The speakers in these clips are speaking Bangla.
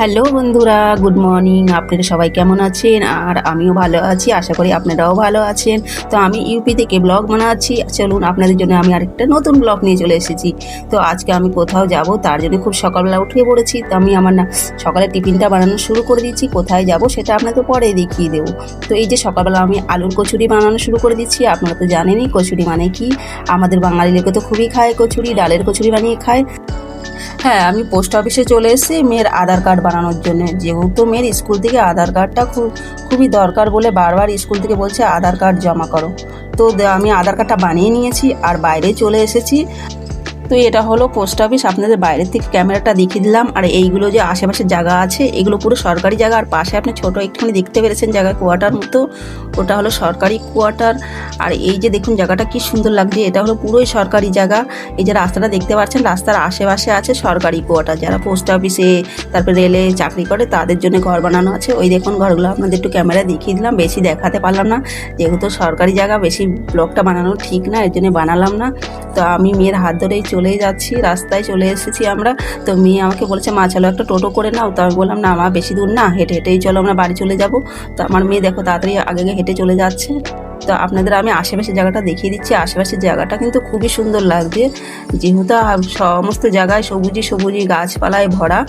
হ্যালো বন্ধুরা, গুড মর্নিং। আপনারা সবাই কেমন আছেন? আর আমিও ভালো আছি, আশা করি আপনারাও ভালো আছেন। তো আমি ইউপি থেকে ব্লগ বানাচ্ছি। চলুন আপনাদের জন্য আমি আরেকটা নতুন ব্লগ নিয়ে চলে এসেছি। তো আজকে আমি কোথাও যাব, তার জন্য খুব সকালবেলা উঠে পড়েছি। তো আমি আমার সকালে টিফিনটা বানানো শুরু করে দিচ্ছি। কোথায় যাব সেটা আপনাদের পরে দেখিয়ে দেবো। তো এই যে সকালবেলা আমি আলুর কচুরি বানানো শুরু করে দিচ্ছি। আপনারা তো জানেনই কচুরি মানে কি। আমাদের বাঙালি লোকে তো খুবই খায় কচুরি, ডালের কচুরি বানিয়ে খায়। হ্যাঁ, আমি পোস্ট অফিসে চলে এসেছি মেয়ের আধার কার্ড বানানোর জন্য। যেহেতু মেয়ের স্কুল থেকে আধার কার্ডটা খুবই দরকার বলে বারবার স্কুল থেকে বলছে আধার কার্ড জমা করো। তো আমি আধার কার্ডটা বানিয়ে নিয়েছি আর বাইরে চলে এসেছি। তো এটা হলো পোস্ট অফিস, আপনাদের বাইরের থেকে ক্যামেরাটা দেখিয়ে দিলাম। আর এইগুলো যে আশেপাশে জায়গা আছে এগুলো পুরো সরকারি জায়গা। আর পাশে আপনি ছোট একটুখানি দেখতে পেরেছেন জায়গা, কোয়ার্টার মতো, ওটা হলো সরকারি কোয়ার্টার। আর এই যে দেখুন জায়গাটা কি সুন্দর লাগছে, এটা হলো পুরোই সরকারি জায়গা। এই যে রাস্তাটা দেখতে পাচ্ছেন, রাস্তার আশেপাশে আছে সরকারি কোয়ার্টার। যারা পোস্ট অফিসে তারপরে রেলে চাকরি করে তাদের জন্য ঘর বানানো আছে। ওই দেখুন ঘরগুলো আপনাদের একটু ক্যামেরা দেখিয়ে দিলাম, বেশি দেখাতে পারলাম না যেহেতু সরকারি জায়গা, বেশি ব্লগটা বানানো ঠিক না, এর জন্য বানালাম না। তো আমি মেয়ের হাত ধরেই চলেই যাচ্ছি, রাস্তায় চলে এসেছি আমরা। তো মেয়ে আমাকে বলেছে মা চলো একটা টোটো করে নাও। তো আমি বললাম না মা বেশি দূর না, হেঁটে হেঁটেই চলো, আমরা বাড়ি চলে যাব। তো আমার মেয়ে দেখো তাড়াতাড়ি আগে হেঁটে চলে যাচ্ছে। তো আপনাদের আমি আশেপাশের জায়গাটা দেখিয়ে দিচ্ছি। আশেপাশের জায়গাটা কিন্তু খুবই সুন্দর লাগছে, যেহেতু সমস্ত জায়গায় সবুজই সবুজই গাছপালায় ভরা।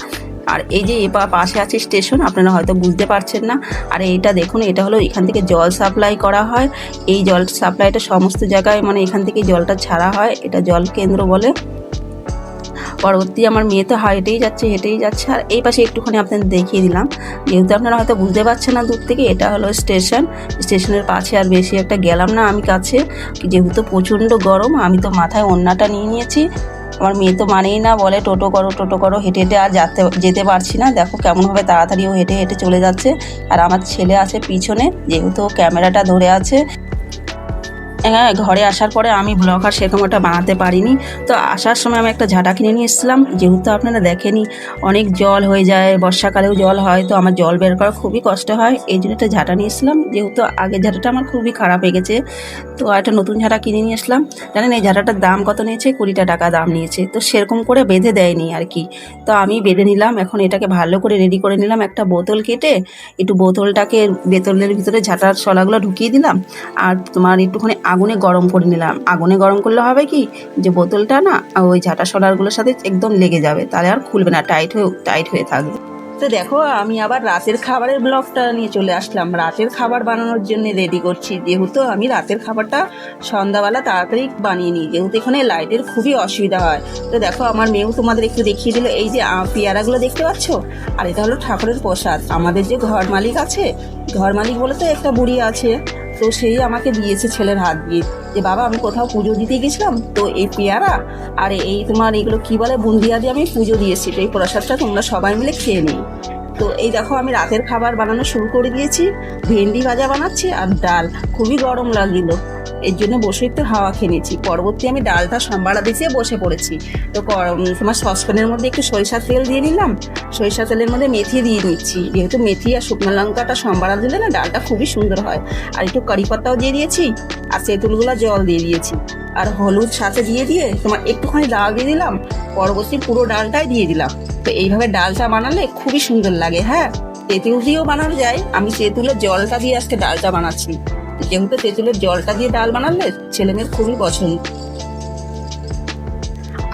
আর এই যে পাশে আছে স্টেশন, আপনারা হয়তো বুঝতে পারছেন না। আর এইটা দেখুন, এটা হলো এখান থেকে জল সাপ্লাই করা হয়। এই জল সাপ্লাইটা সমস্ত জায়গায়, মানে এখান থেকে জলটা ছাড়া হয়, এটা জল কেন্দ্র বলে। পরবর্তী আমার মেয়ে তো হেঁটেই যাচ্ছে। আর এই পাশে একটুখানি আপনাদের দেখিয়ে দিলাম, যেহেতু আপনারা হয়তো বুঝতে পারছেন না দূর থেকে। এটা হলো স্টেশনের পাশে আর বেশি একটা গেলাম না আমি কাছে, যেহেতু প্রচণ্ড গরম। আমি তো মাথায় ওড়নাটা নিয়ে নিয়েছি। আমার মেয়ে তো মানেই না, বলে টোটো করো, হেঁটে হেঁটে আর যেতে পারছি না। দেখো কেমনভাবে তাড়াতাড়ি ও হেঁটে হেঁটে চলে যাচ্ছে। আর আমার ছেলে আছে পিছনে, যেহেতু ক্যামেরাটা ধরে আছে। হ্যাঁ, ঘরে আসার পরে আমি ব্লগ আর সেরকম একটা বানাতে পারিনি। তো আসার সময় আমি একটা ঝাঁটা কিনে নিয়ে এসেছিলাম, যেহেতু আপনারা দেখেনি অনেক জল হয়ে যায়, বর্ষাকালেও জল হয়, তো আমার জল বের করা খুবই কষ্ট হয়। এই জন্য একটা ঝাঁটা নিয়ে এসেছিলাম, যেহেতু আগের ঝাঁটাটা আমার খুবই খারাপ হয়ে গেছে। তো একটা নতুন ঝাঁটা কিনে নিয়ে আসলাম। জানেন এই ঝাঁটাটার দাম কত নিয়েছে? 20 টাকা দাম নিয়েছে। তো সেরকম করে বেঁধে দেয়নি আর কি। তো আমি বেঁধে নিলাম। এখন এটাকে ভালো করে রেডি করে নিলাম। একটা বোতল কেটে একটু বোতলের ভিতরে ঝাঁটার শলাগুলো ঢুকিয়ে দিলাম। আর তোমার একটুখানি আগুনে গরম করে নিলাম। আগুনে গরম করলে হবে কি, যে বোতলটা না ওই ঝাঁটা শলাগুলোর সাথে একদম লেগে যাবে, তাহলে আর খুলবে না, টাইট হয়ে থাকবে। তো দেখো আমি আবার রাতের খাবারের ব্লগটা নিয়ে চলে আসলাম। রাতের খাবার বানানোর জন্য রেডি করছি, যেহেতু আমি রাতের খাবারটা সন্ধ্যাবেলা তাড়াতাড়ি বানিয়ে নিই, যেহেতু এখানে লাইটের খুবই অসুবিধা হয়। তো দেখো আমার মেয়েও তোমাদের একটু দেখিয়ে দিল। এই যে পেয়ারাগুলো দেখতে পাচ্ছ, আর এটা হলো ঠাকুরের প্রসাদ। আমাদের যে ঘর মালিক আছে, ঘর মালিক বলে তো একটা বুড়ি আছে, তো সেই আমাকে দিয়েছে ছেলের হাত দিয়ে, যে বাবা আমি কোথাও পুজো দিতে গেছিলাম, তো এই পেয়ারা আর এই তোমার এগুলো কি বলে বুন্দিয়া দিয়ে আমি পুজো দিয়েছি, তো এই প্রসাদটা তোমরা সবাই মিলে খেয়ে নিই। তো এই দেখো আমি রাতের খাবার বানানো শুরু করে দিয়েছি। ভেন্ডি ভাজা বানাচ্ছি আর ডাল। খুবই গরম লাগছিল, এর জন্য বসে একটু হাওয়া খেয়ে নিয়েছি। পরবর্তী আমি ডালটা সম্বারা দিয়ে বসে পড়েছি। তো তোমার সসপ্যানের মধ্যে একটু সরিষার তেল দিয়ে নিলাম। সরিষার তেলের মধ্যে মেথি দিয়ে নিচ্ছি, যেহেতু মেথি আর শুকনো লঙ্কাটা সম্বারা দিলে না ডালটা খুবই সুন্দর হয়। আর একটু কারি পাতাও দিয়ে দিয়েছি, আর তেঁতুলগুলো জল দিয়ে দিয়েছি, আর হলুদ সাথে দিয়ে তোমার একটুখানি ডাল দিয়ে দিলাম। পরবর্তী পুরো ডালটাই দিয়ে দিলাম। তো এইভাবে ডালটা বানালে খুবই সুন্দর লাগে। হ্যাঁ, তেঁতুল দিয়েও বানানো যায়। আমি তেঁতুলের জলটা দিয়ে আজকে ডালটা বানাচ্ছি, যেহেতু তেঁতুলের জলটা দিয়ে ডাল বানালে ছেলেমেয়ের খুবই পছন্দ।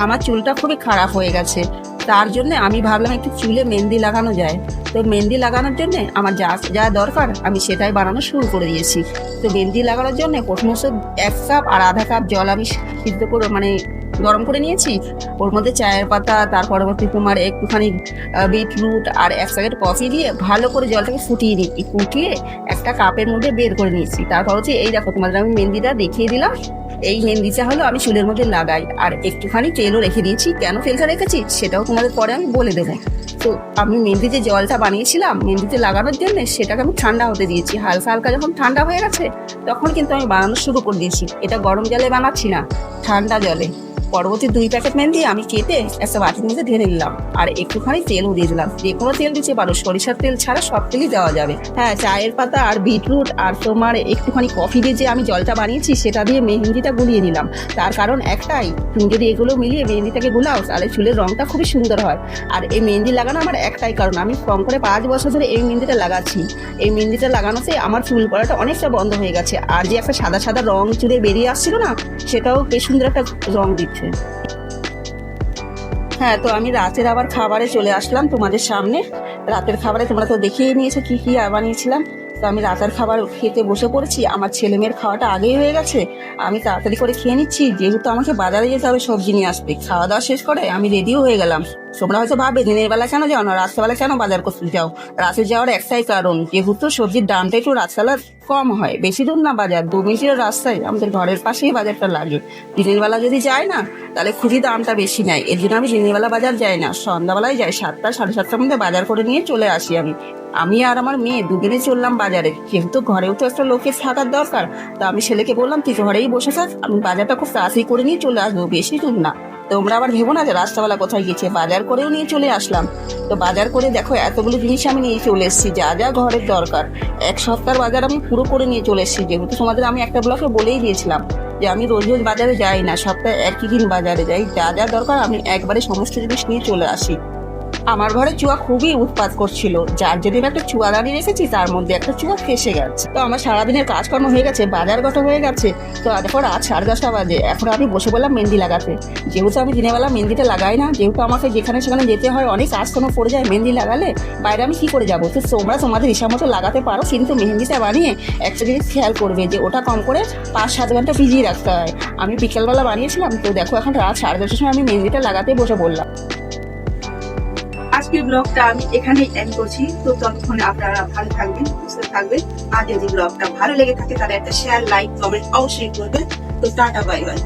আমার চুলটা খুবই খারাপ হয়ে গেছে, তার জন্য আমি ভাবলাম একটু চুলে মেহেন্দি লাগানো যায়। তো মেহেন্দি লাগানোর জন্য আমার যা যা দরকার আমি সেটাই বানানো শুরু করে দিয়েছি। তো মেহেন্দি লাগানোর জন্য প্রথমে 1 কাপ আর আধা কাপ জল আমি সিদ্ধ করে গরম করে নিয়েছি। ওর মধ্যে চায়ের পাতা, তার পরবর্তী তোমার একটুখানি বিটরুট আর 1 প্যাকেট কফি দিয়ে ভালো করে জলটাকে ফুটিয়ে একটা কাপের মধ্যে বের করে নিয়েছি। তারপর হচ্ছে এই দেখো তোমাদের আমি মেহেন্দিটা দেখিয়ে দিলাম। এই মেহেন্দিটা হলো আমি চুলের মধ্যে লাগাই, আর একটুখানি তেলও রেখে দিয়েছি। কেন তেলটা রেখেছি সেটাও তোমাদের পরে আমি বলে দেবো। তো আমি মেহেন্দি যে জলটা বানিয়েছিলাম মেহেন্দিতে লাগানোর জন্য, সেটাকে আমি ঠান্ডা হতে দিয়েছি। হালকা হালকা যখন ঠান্ডা হয়ে গেছে তখন কিন্তু আমি বানানো শুরু করে দিয়েছি। এটা গরম জলে বানাচ্ছি না, ঠান্ডা জলে। পরবর্তী 2 প্যাকেট মেহেন্দি আমি কেটে একটা বাটির মধ্যে ঢেলে নিলাম, আর একটুখানি তেলও দিয়ে দিলাম। যে কোনো তেল দিতে পারো, সরিষার তেল ছাড়া সব তেলই দেওয়া যাবে। হ্যাঁ, চায়ের পাতা আর বিটরুট আর তোমার একটুখানি কফি দিয়ে যে আমি জলটা বানিয়েছি সেটা দিয়ে মেহেন্দিটা গুলিয়ে নিলাম। তার কারণ একটাই, তুমি যদি এগুলো মিলিয়ে মেহেন্দিটাকে গুলাও তাহলে চুলের রংটা খুবই সুন্দর হয়। আর এই মেহেন্দি লাগানো আমার একটাই কারণ, আমি কম করে 5 বছর ধরে এই মেহেন্দিটা লাগাচ্ছি। এই মেহেন্দিটা লাগানোতে আমার চুল পড়াটা অনেকটা বন্ধ হয়ে গেছে, আর যে একটা সাদা সাদা রং চুলে বেরিয়ে আসছিল না, সেটাও বেশ সুন্দর একটা রং দিচ্ছে। হ্যাঁ, তো আমি রাতের আবার খাবারে চলে আসলাম তোমাদের সামনে। রাতের খাবারে তোমরা তো দেখিয়ে নিয়েছো কি কি বানিয়েছিলাম। তো আমি রাতের খাবার খেতে বসে পড়েছি। আমার ছেলে মেয়ের খাওয়াটা আগেই হয়ে গেছে, আমি তাড়াতাড়ি করে খেয়ে নিচ্ছি, যেহেতু আমাকে বাজারে যেতে হবে সবজি নিয়ে আসবে। খাওয়া দাওয়া শেষ করে আমি রেডিও হয়ে গেলাম। তোমরা হয়তো ভাববে দিনের বেলা কেন যাও না, রাত্রেবেলা কেন বাজার করতে যাও? রাতে যাওয়ার একটাই কারণ, যেহেতু সবজির দামটা একটু রাতবেলা কম হয়, বেশি দূর না বাজার, 2 মিনিটের রাস্তায়, আমাদের ঘরের পাশেই বাজারটা লাগে। দিনের বেলা যদি যাই না তাহলে খুবই দামটা বেশি নেয়, এর জন্য আমি দিনের বেলা বাজার যাই না, সন্ধ্যাবেলায় যাই। 7টা 7:30টার মধ্যে বাজার করে নিয়ে চলে আসি। আমি আর আমার মেয়ে দুদিনে চললাম বাজারে, যেহেতু ঘরেও তো একটা লোকের থাকার দরকার। তো আমি ছেলেকে বললাম তুই ঘরেই বসে থাক, আমি বাজারটা খুব তাড়াতাড়ি করে নিয়ে চলে আসবো, বেশি দূর না। তোমরা আবার ভেবো না যে রাস্তাবেলা কোথায় গেছে, বাজার করেও নিয়ে চলে আসলাম। তো বাজার করে দেখো এতগুলো জিনিস আমি নিয়ে চলে এসেছি, যা যা ঘরের দরকার। 1 সপ্তাহের বাজার আমি পুরো করে নিয়ে চলে এসেছি, যেহেতু তোমাদের আমি একটা ব্লগে বলেই দিয়েছিলাম যে আমি রোজ রোজ বাজারে যাই না, সপ্তাহে একই দিন বাজারে যাই। যা যা দরকার আমি একবারে সমস্ত জিনিস নিয়ে চলে আসি। আমার ঘরে চুয়া খুবই উৎপাত করছিল, যার জন্য একটা চুয়া দাঁড়িয়ে রেখেছি, তার মধ্যে একটা চুয়া ফেসে গেছে। তো আমার সারাদিনের কাজকর্ম হয়ে গেছে, বাজার ঘাট হয়ে গেছে। তো দেখো রাত 10:30 বাজে, এখন আমি বসে বললাম মেহেন্দি লাগাতে। যেহেতু আমি দিনের বেলা মেহেন্দিটা লাগাই না, যেহেতু আমাকে যেখানে সেখানে যেতে হয়, অনেক কাজকর্ম পড়ে যায়, মেহেন্দি লাগালে বাইরে আমি কি করে যাবো? তো তোমরা তোমাদের ইচ্ছা মতো লাগাতে পারো, কিন্তু মেহেন্দিটা বানিয়ে একটা জিনিস খেয়াল করবে যে ওটা কম করে 5-7 ঘন্টা ভিজিয়ে রাখতে হয়। আমি বিকেলবেলা বানিয়েছিলাম, তো দেখো এখন রাত 10:30টার সময় আমি মেহেন্দিটা লাগাতে বসে বললাম। আজকের ব্লগটা আমি এখানেই এন্ড করছি। তো ততক্ষণে আপনারা ভালো থাকবেন, সুস্থ থাকবেন। আর যদি ব্লগটা ভালো লেগে থাকে তাহলে একটা শেয়ার, লাইক, কমেন্ট অবশ্যই করবেন। তো টাটা, বাই বাই।